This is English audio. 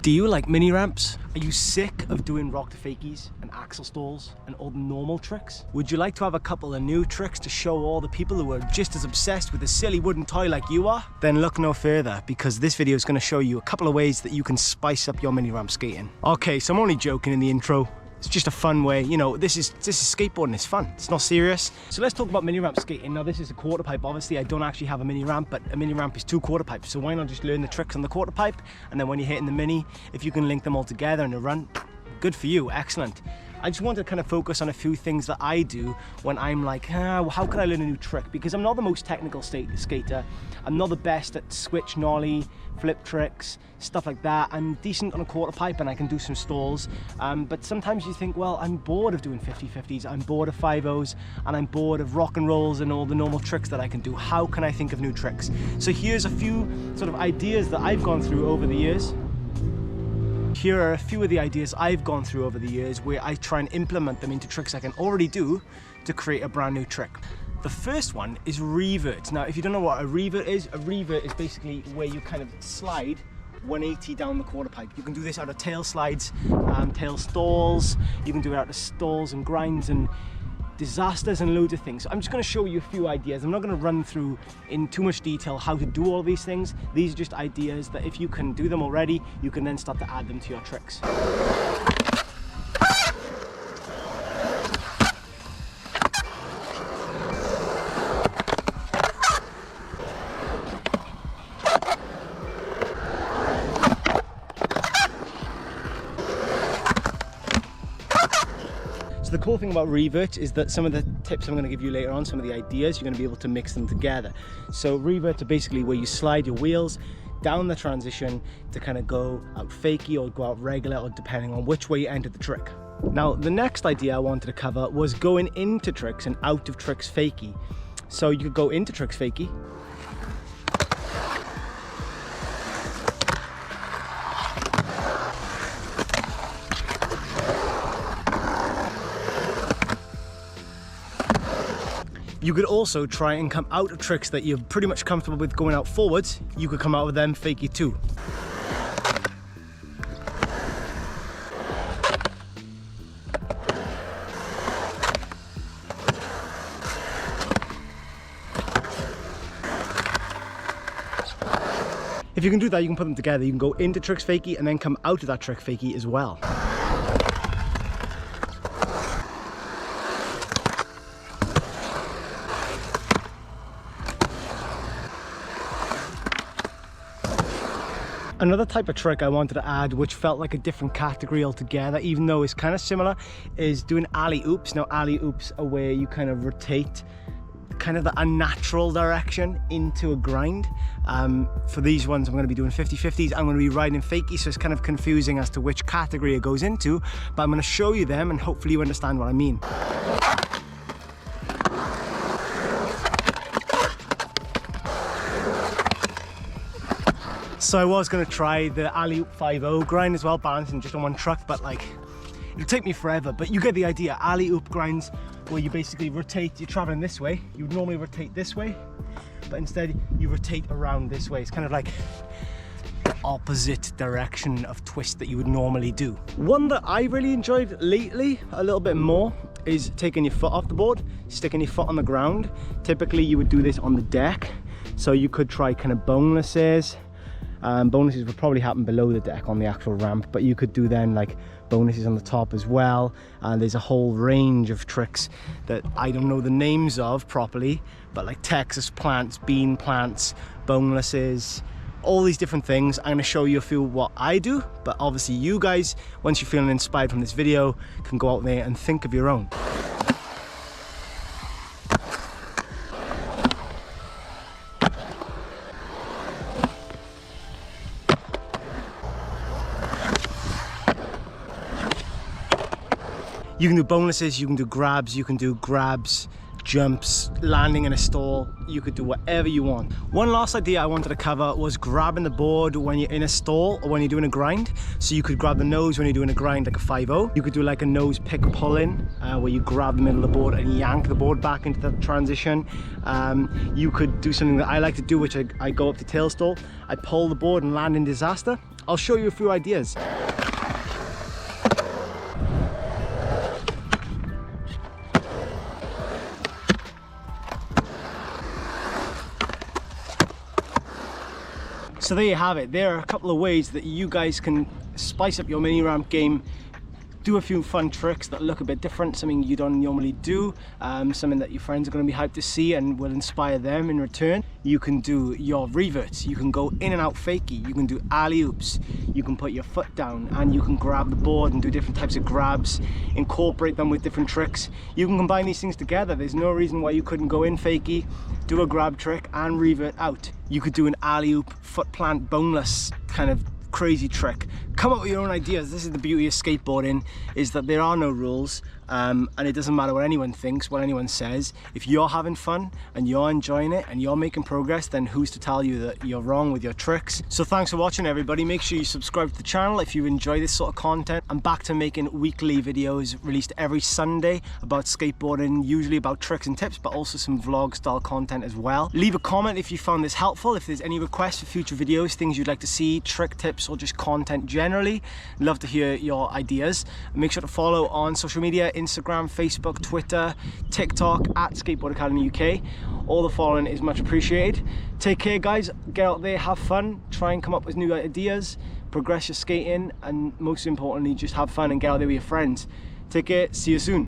Do you like mini ramps? Are you sick of doing rock to fakies and axle stalls and all the normal tricks? Would you like to have a couple of new tricks to show all the people who are just as obsessed with a silly wooden toy like you are? Then look no further, because this video is going to show you a couple of ways that you can spice up your mini ramp skating. Okay, so I'm only joking in the intro. It's just a fun way, you know, this is skateboarding, it's fun, it's not serious. So let's talk about mini ramp skating. Now this is a quarter pipe, obviously I don't actually have a mini ramp, but a mini ramp is 2 quarter pipes, so why not just learn the tricks on the quarter pipe, and then when you're hitting the mini, if you can link them all together in a run, good for you, excellent. I just want to kind of focus on a few things that I do when I'm like, how can I learn a new trick? Because I'm not the most technical skater. I'm not the best at switch, nollie, flip tricks, stuff like that. I'm decent on a quarter pipe and I can do some stalls. But sometimes you think, well, I'm bored of doing 50-50s, I'm bored of 5-0s, and I'm bored of rock and rolls and all the normal tricks that I can do. How can I think of new tricks? So here's a few sort of ideas that I've gone through over the years. Here are a few of the ideas I've gone through over the years where I try and implement them into tricks I can already do to create a brand new trick. The first one is revert. Now, if you don't know what a revert is basically where you kind of slide 180 down the quarter pipe. You can do this out of tail slides, tail stalls. You can do it out of stalls and grinds and disasters and loads of things. So I'm just going to show you a few ideas. I'm not going to run through in too much detail how to do all these things. These are just ideas that if you can do them already, you can then start to add them to your tricks. So the cool thing about revert is that some of the tips I'm going to give you later on, some of the ideas, you're going to be able to mix them together. So reverts are basically where you slide your wheels down the transition to kind of go out fakie or go out regular, or depending on which way you entered the trick. Now the next idea I wanted to cover was going into tricks and out of tricks fakie. So you could go into tricks fakie, you could also try and come out of tricks that you're pretty much comfortable with going out forwards. You could come out with them fakie too. If you can do that, you can put them together. You can go into tricks fakie and then come out of that trick fakie as well. Another type of trick I wanted to add, which felt like a different category altogether, even though it's kind of similar, is doing alley oops. Now alley oops are where you kind of rotate kind of the unnatural direction into a grind. For these ones I'm going to be doing 50-50s, I'm going to be riding fakie, so it's kind of confusing as to which category it goes into, but I'm going to show you them and hopefully you understand what I mean. So I was going to try the alley-oop 5-0 grind as well, balancing just on one truck, but like, it'll take me forever, but you get the idea. Alley-oop grinds where you basically rotate, you're traveling this way, you would normally rotate this way, but instead you rotate around this way. It's kind of like the opposite direction of twist that you would normally do. One that I really enjoyed lately a little bit more is taking your foot off the board, sticking your foot on the ground. Typically you would do this on the deck, so you could try kind of bonuses. Bonuses would probably happen below the deck on the actual ramp, but you could do then like bonuses on the top as well. And there's a whole range of tricks that I don't know the names of properly, but like Texas plants, bean plants, bonuses, all these different things. I'm going to show you a few what I do, but obviously you guys, once you're feeling inspired from this video, can go out there and think of your own. You can do bonuses, you can do grabs, jumps, landing in a stall. You could do whatever you want. One last idea I wanted to cover was grabbing the board when you're in a stall or when you're doing a grind. So you could grab the nose when you're doing a grind like a 5-0. You could do like a nose pick pull in where you grab the middle of the board and yank the board back into the transition. You could do something that I like to do, which I go up to tail stall, I pull the board and land in disaster. I'll show you a few ideas. So there you have it. There are a couple of ways that you guys can spice up your mini ramp game, do a few fun tricks that look a bit different, something you don't normally do, something that your friends are going to be hyped to see and will inspire them in return. You can do your reverts, you can go in and out fakie, you can do alley-oops, you can put your foot down and you can grab the board and do different types of grabs, incorporate them with different tricks. You can combine these things together. There's no reason why you couldn't go in fakie, do a grab trick and revert out. You could do an alley-oop, foot plant, boneless kind of crazy trick. Come up with your own ideas. This is the beauty of skateboarding, is that there are no rules, and it doesn't matter what anyone thinks, what anyone says. If you're having fun and you're enjoying it and you're making progress, then who's to tell you that you're wrong with your tricks? So thanks for watching, everybody. Make sure you subscribe to the channel if you enjoy this sort of content. I'm back to making weekly videos released every Sunday about skateboarding, usually about tricks and tips, but also some vlog style content as well. Leave a comment if you found this helpful, if there's any requests for future videos, things you'd like to see, trick tips or just content generally. Love to hear your ideas. Make sure to follow on social media, Instagram, Facebook, Twitter, TikTok at Skateboard Academy UK. All the following is much appreciated. Take care, guys. Get out there, have fun, try and come up with new ideas, progress your skating, and most importantly, just have fun and get out there with your friends. Take care, see you soon.